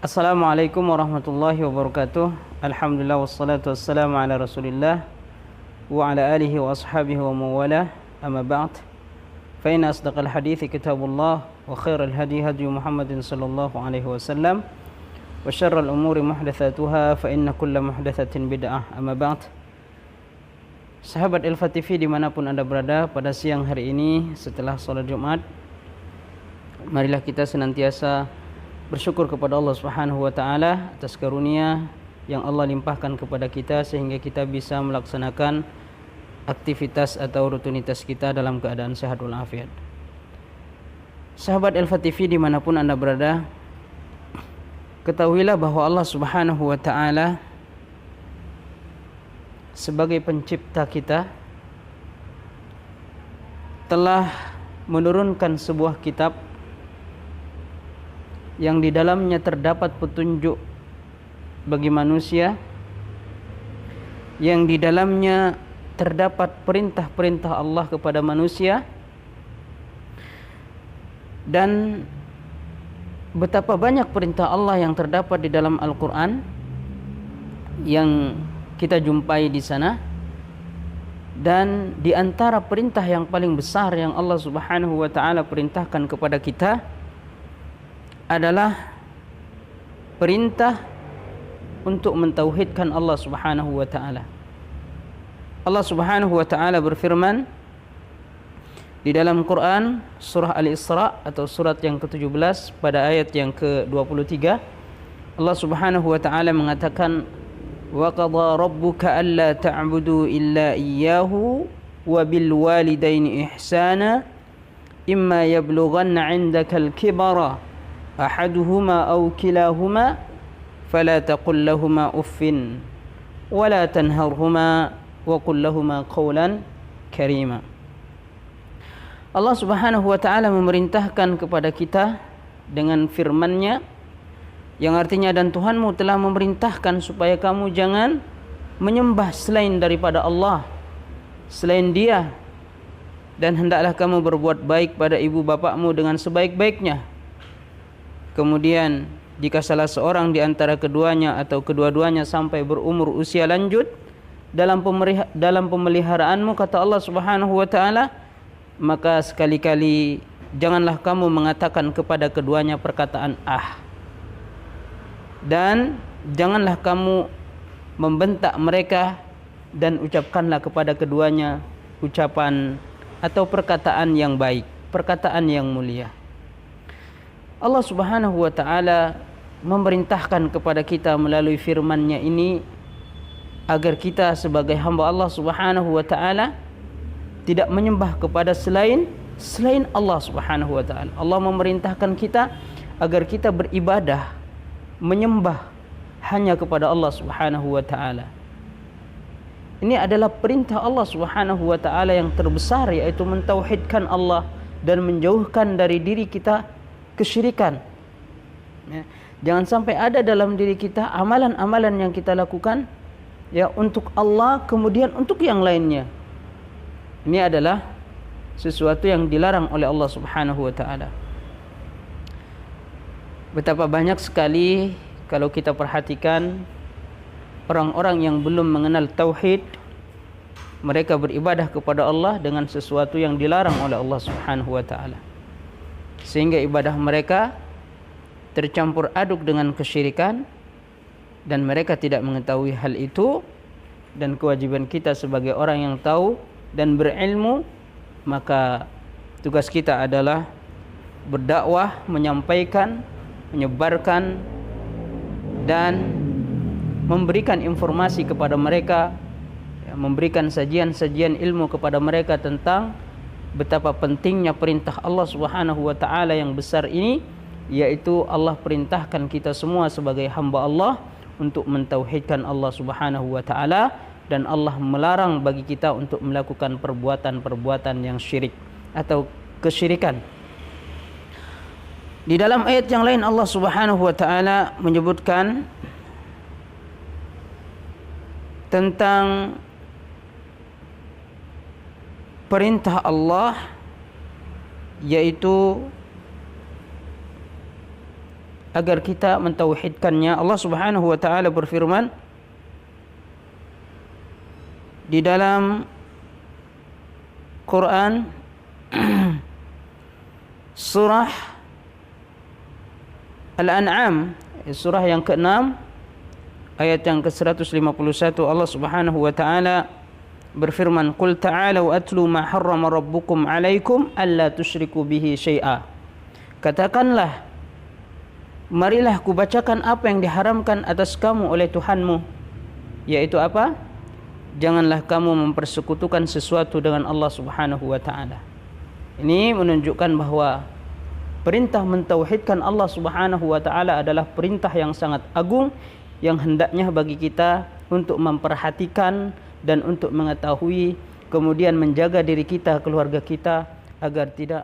Assalamualaikum warahmatullahi wabarakatuh. Alhamdulillah wassalatu wassalamu ala Rasulillah wa ala alihi wa ashabihi wa mawalah. Amma ba'd. Fa inna asdaqal hadithi kitabullah wa khairal hadi hadi Muhammadin sallallahu alaihi wasallam wa syarral umuri muhdatsatuha fa inna kulla muhdatsatin bid'ah. Amma ba'd. Sahabat Elfa TV dimanapun Anda berada, pada siang hari ini setelah sholat Jumat, marilah kita senantiasa bersyukur kepada Allah Subhanahu wa taala atas karunia yang Allah limpahkan kepada kita sehingga kita bisa melaksanakan aktivitas atau rutinitas kita dalam keadaan sehat walafiat. Sahabat Elfa TV dimanapun Anda berada, ketahuilah bahwa Allah Subhanahu wa taala sebagai pencipta kita telah menurunkan sebuah kitab yang di dalamnya terdapat petunjuk bagi manusia, yang di dalamnya terdapat perintah-perintah Allah kepada manusia, dan betapa banyak perintah Allah yang terdapat di dalam Al-Quran yang kita jumpai di sana. Dan di antara perintah yang paling besar yang Allah Subhanahu wa taala perintahkan kepada kita adalah perintah untuk mentauhidkan Allah Subhanahu wa taala. Allah Subhanahu wa taala berfirman di dalam Quran surah Al-Isra atau surat yang ke-17 pada ayat yang ke-23. Allah Subhanahu wa taala mengatakan, wa qadha rabbuka alla ta'budu illa iyyahu wa bil walidaini ihsana imma yablughanna 'indaka al-kibara ahaduhuma aw kilahuma fala taqul lahumā uffin wa la tanharhumā wa qul lahumā qawlan karīmā. Allah Subhanahu wa taala memerintahkan kepada kita dengan firman-Nya yang artinya, dan Tuhanmu telah memerintahkan supaya kamu jangan menyembah selain daripada Allah, selain Dia, dan hendaklah kamu berbuat baik pada ibu bapakmu dengan sebaik-baiknya. Kemudian jika salah seorang di antara keduanya atau kedua-duanya sampai berumur usia lanjut dalam pemeliharaanmu, kata Allah Subhanahu wa taala, maka sekali-kali janganlah kamu mengatakan kepada keduanya perkataan dan janganlah kamu membentak mereka, dan ucapkanlah kepada keduanya ucapan atau perkataan yang baik, perkataan yang mulia. Allah Subhanahu wa taala memerintahkan kepada kita melalui firman-Nya ini agar kita sebagai hamba Allah Subhanahu wa taala tidak menyembah kepada selain Allah Subhanahu wa taala. Allah memerintahkan kita agar kita beribadah, menyembah hanya kepada Allah Subhanahu wa taala. Ini adalah perintah Allah Subhanahu wa taala yang terbesar, yaitu mentauhidkan Allah dan menjauhkan dari diri kita kesyirikan. Jangan sampai ada dalam diri kita amalan-amalan yang kita lakukan untuk Allah kemudian untuk yang lainnya. Ini adalah sesuatu yang dilarang oleh Allah Subhanahu wa taala. Betapa banyak sekali kalau kita perhatikan orang-orang yang belum mengenal tauhid, mereka beribadah kepada Allah dengan sesuatu yang dilarang oleh Allah Subhanahu wa taala, sehingga ibadah mereka tercampur aduk dengan kesyirikan, dan mereka tidak mengetahui hal itu. Dan kewajiban kita sebagai orang yang tahu dan berilmu, maka tugas kita adalah berdakwah, menyampaikan, menyebarkan, dan memberikan informasi kepada mereka, memberikan sajian-sajian ilmu kepada mereka tentang betapa pentingnya perintah Allah Subhanahu wa taala yang besar ini, yaitu Allah perintahkan kita semua sebagai hamba Allah untuk mentauhidkan Allah Subhanahu wa taala, dan Allah melarang bagi kita untuk melakukan perbuatan-perbuatan yang syirik atau kesyirikan. Di dalam ayat yang lain Allah Subhanahu wa taala menyebutkan tentang perintah Allah, yaitu agar kita mentauhidkannya. Allah Subhanahu wa taala berfirman di dalam Quran surah Al-An'am, surah yang ke-6 ayat yang ke-151, Allah Subhanahu wa taala berfirman, "Qul ta'alu atlu ma harrama rabbukum 'alaikum alla tusyriku bihi syai'a." Katakanlah, marilah kubacakan apa yang diharamkan atas kamu oleh Tuhanmu, yaitu apa? Janganlah kamu mempersekutukan sesuatu dengan Allah Subhanahu wa taala. Ini menunjukkan bahwa perintah mentauhidkan Allah Subhanahu wa taala adalah perintah yang sangat agung, yang hendaknya bagi kita untuk memperhatikan dan untuk mengetahui, kemudian menjaga diri kita, keluarga kita agar tidak